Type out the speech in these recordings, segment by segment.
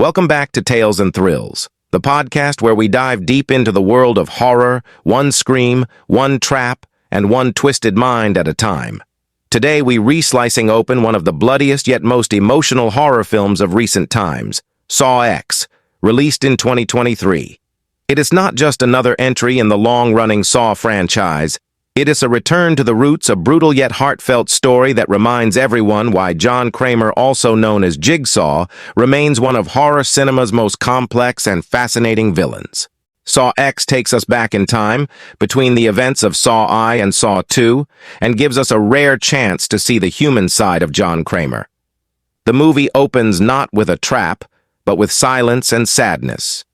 Welcome back to Tales and Thrills, the podcast where we dive deep into the world of horror, one scream, one trap, and one twisted mind at a time. Today we re-slicing open one of the bloodiest yet most emotional horror films of recent times, Saw X, released in 2023. It is not just another entry in the long-running Saw franchise. It is a return to the roots, a brutal yet heartfelt story that reminds everyone why John Kramer, also known as Jigsaw, remains one of horror cinema's most complex and fascinating villains. Saw X takes us back in time, between the events of Saw I and Saw II, and gives us a rare chance to see the human side of John Kramer. The movie opens not with a trap, but with silence and sadness.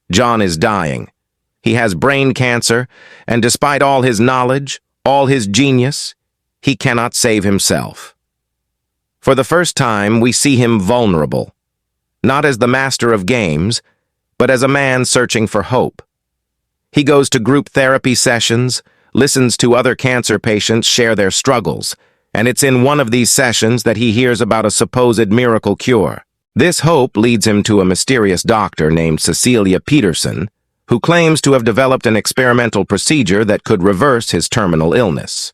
John is dying. He has brain cancer, and despite all his knowledge, all his genius, he cannot save himself. For the first time, we see him vulnerable, not as the master of games, but as a man searching for hope. He goes to group therapy sessions, listens to other cancer patients share their struggles, and it's in one of these sessions that he hears about a supposed miracle cure. This hope leads him to a mysterious doctor named Cecilia Peterson, who claims to have developed an experimental procedure that could reverse his terminal illness.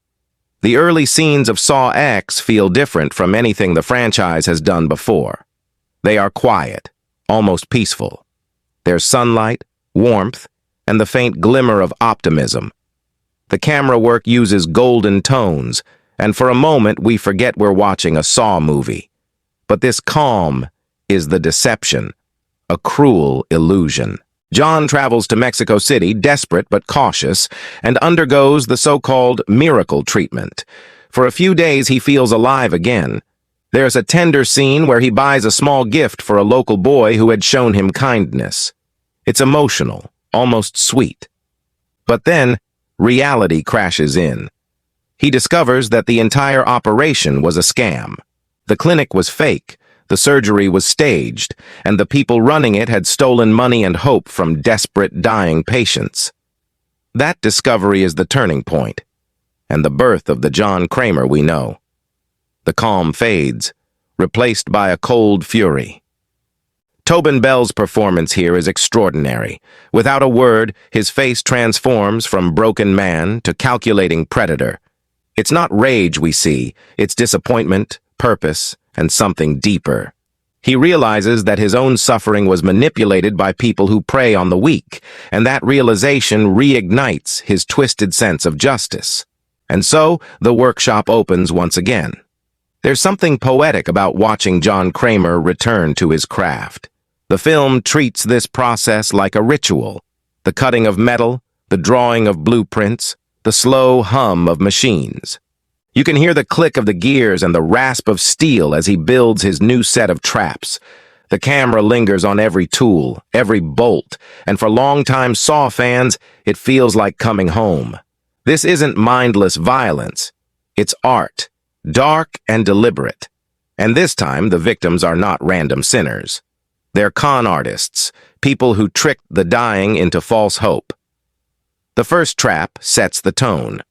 The early scenes of Saw X feel different from anything the franchise has done before. They are quiet, almost peaceful. There's sunlight, warmth, and the faint glimmer of optimism. The camera work uses golden tones, and for a moment we forget we're watching a Saw movie. But this calm is the deception, a cruel illusion. John travels to Mexico City, desperate but cautious, and undergoes the so-called miracle treatment. For a few days, he feels alive again. There's a tender scene where he buys a small gift for a local boy who had shown him kindness. It's emotional, almost sweet. But then, reality crashes in. He discovers that the entire operation was a scam. The clinic was fake. The surgery was staged, and the people running it had stolen money and hope from desperate, dying patients. That discovery is the turning point, and the birth of the John Kramer we know. The calm fades, replaced by a cold fury. Tobin Bell's performance here is extraordinary. Without a word, his face transforms from broken man to calculating predator. It's not rage we see, it's disappointment, purpose, and something deeper. He realizes that his own suffering was manipulated by people who prey on the weak, and that realization reignites his twisted sense of justice. And so, the workshop opens once again. There's something poetic about watching John Kramer return to his craft. The film treats this process like a ritual. The cutting of metal, the drawing of blueprints, the slow hum of machines. You can hear the click of the gears and the rasp of steel as he builds his new set of traps. The camera lingers on every tool, every bolt, and for longtime Saw fans, it feels like coming home. This isn't mindless violence. It's art, dark and deliberate. And this time, the victims are not random sinners. They're con artists, people who tricked the dying into false hope. The first trap sets the tone.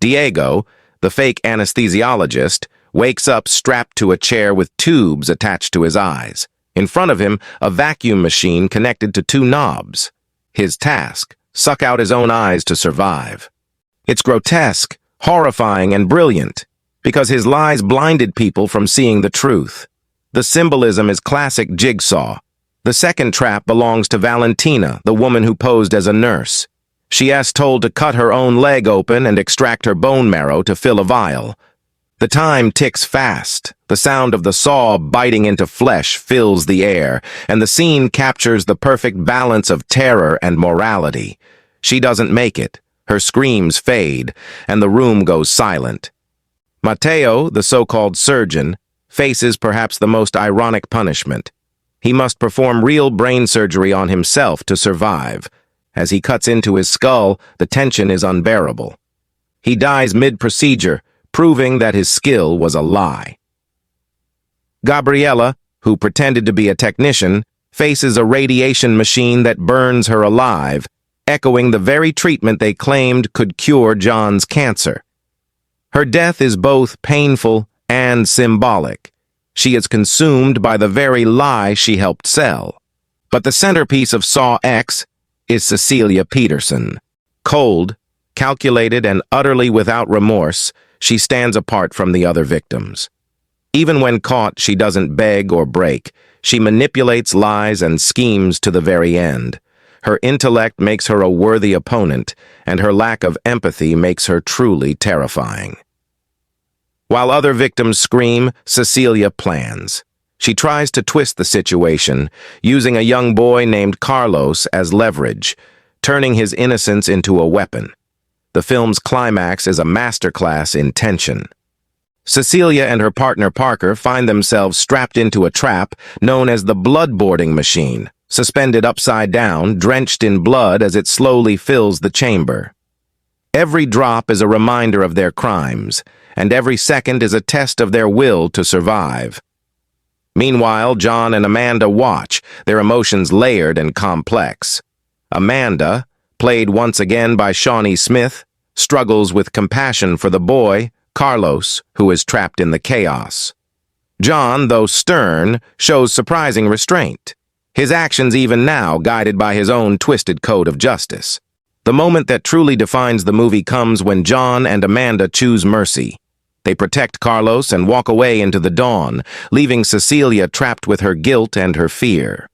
Diego, the fake anesthesiologist, wakes up strapped to a chair with tubes attached to his eyes. In front of him, a vacuum machine connected to two knobs. His task, suck out his own eyes to survive. It's grotesque, horrifying, and brilliant, because his lies blinded people from seeing the truth. The symbolism is classic Jigsaw. The second trap belongs to Valentina, the woman who posed as a nurse. She is told to cut her own leg open and extract her bone marrow to fill a vial. The time ticks fast. The sound of the saw biting into flesh fills the air, and the scene captures the perfect balance of terror and morality. She doesn't make it. Her screams fade, and the room goes silent. Mateo, the so-called surgeon, faces perhaps the most ironic punishment. He must perform real brain surgery on himself to survive. As he cuts into his skull, the tension is unbearable. He dies mid-procedure, proving that his skill was a lie. Gabriella, who pretended to be a technician, faces a radiation machine that burns her alive, echoing the very treatment they claimed could cure John's cancer. Her death is both painful and symbolic. She is consumed by the very lie she helped sell. But the centerpiece of Saw X is Cecilia Peterson. Cold, calculated, and utterly without remorse, she stands apart from the other victims. Even when caught, she doesn't beg or break. She manipulates, lies, and schemes to the very end. Her intellect makes her a worthy opponent, and her lack of empathy makes her truly terrifying. While other victims scream, Cecilia plans. She tries to twist the situation, using a young boy named Carlos as leverage, turning his innocence into a weapon. The film's climax is a masterclass in tension. Cecilia and her partner Parker find themselves strapped into a trap known as the blood-boarding machine, suspended upside down, drenched in blood as it slowly fills the chamber. Every drop is a reminder of their crimes, and every second is a test of their will to survive. Meanwhile, John and Amanda watch, their emotions layered and complex. Amanda, played once again by Shawnee Smith, struggles with compassion for the boy, Carlos, who is trapped in the chaos. John, though stern, shows surprising restraint, his actions even now guided by his own twisted code of justice. The moment that truly defines the movie comes when John and Amanda choose mercy. They protect Carlos and walk away into the dawn, leaving Cecilia trapped with her guilt and her fear.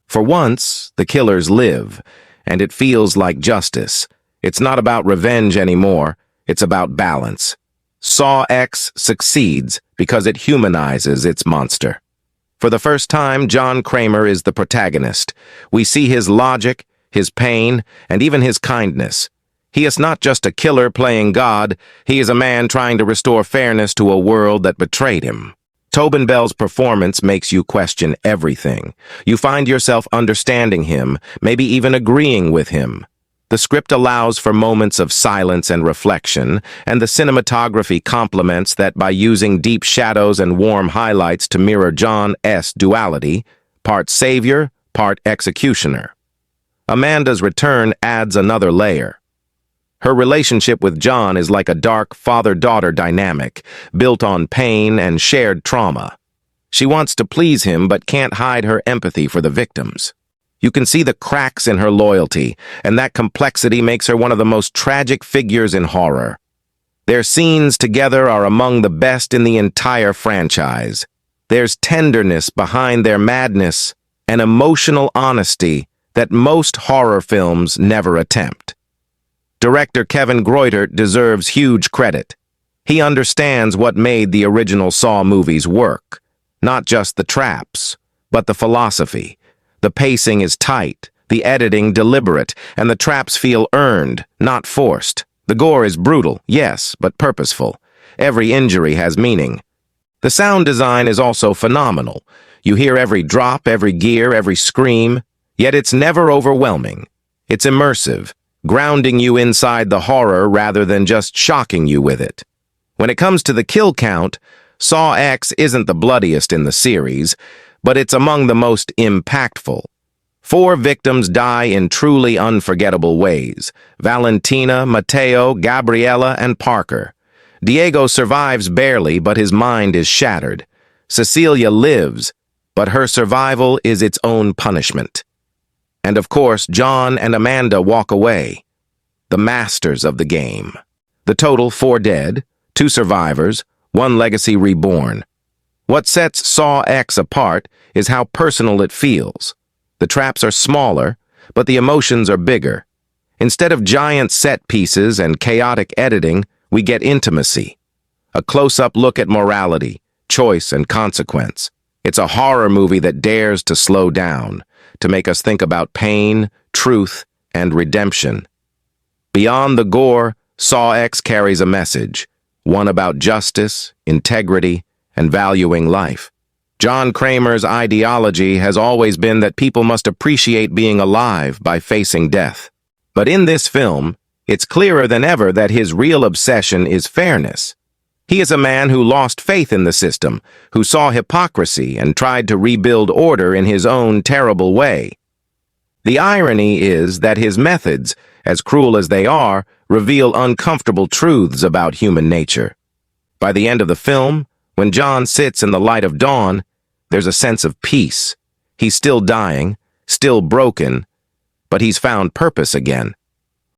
For once, the killers live, and it feels like justice. It's not about revenge anymore, it's about balance. Saw X succeeds because it humanizes its monster. For the first time, John Kramer is the protagonist. We see his logic, his pain, and even his kindness. He is not just a killer playing God, he is a man trying to restore fairness to a world that betrayed him. Tobin Bell's performance makes you question everything. You find yourself understanding him, maybe even agreeing with him. The script allows for moments of silence and reflection, and the cinematography complements that by using deep shadows and warm highlights to mirror John's duality, part savior, part executioner. Amanda's return adds another layer. Her relationship with John is like a dark father-daughter dynamic, built on pain and shared trauma. She wants to please him but can't hide her empathy for the victims. You can see the cracks in her loyalty, and that complexity makes her one of the most tragic figures in horror. Their scenes together are among the best in the entire franchise. There's tenderness behind their madness, and emotional honesty that most horror films never attempt. Director Kevin Greuter deserves huge credit. He understands what made the original Saw movies work. Not just the traps, but the philosophy. The pacing is tight, the editing deliberate, and the traps feel earned, not forced. The gore is brutal, yes, but purposeful. Every injury has meaning. The sound design is also phenomenal. You hear every drop, every gear, every scream, yet it's never overwhelming. It's immersive, grounding you inside the horror rather than just shocking you with it. When it comes to the kill count, Saw X isn't the bloodiest in the series, but it's among the most impactful. 4 victims die in truly unforgettable ways: Valentina, Mateo, Gabriela, and Parker. Diego survives barely, but his mind is shattered. Cecilia lives, but her survival is its own punishment. And of course, John and Amanda walk away, the masters of the game. The total: 4 dead, 2 survivors, 1 legacy reborn. What sets Saw X apart is how personal it feels. The traps are smaller, but the emotions are bigger. Instead of giant set pieces and chaotic editing, we get intimacy. A close-up look at morality, choice, and consequence. It's a horror movie that dares to slow down, to make us think about pain, truth, and redemption. Beyond the gore, Saw X carries a message, one about justice, integrity, and valuing life. John Kramer's ideology has always been that people must appreciate being alive by facing death. But in this film, it's clearer than ever that his real obsession is fairness. He is a man who lost faith in the system, who saw hypocrisy and tried to rebuild order in his own terrible way. The irony is that his methods, as cruel as they are, reveal uncomfortable truths about human nature. By the end of the film, When John sits in the light of dawn, there's a sense of peace. He's still dying, still broken, but he's found purpose again.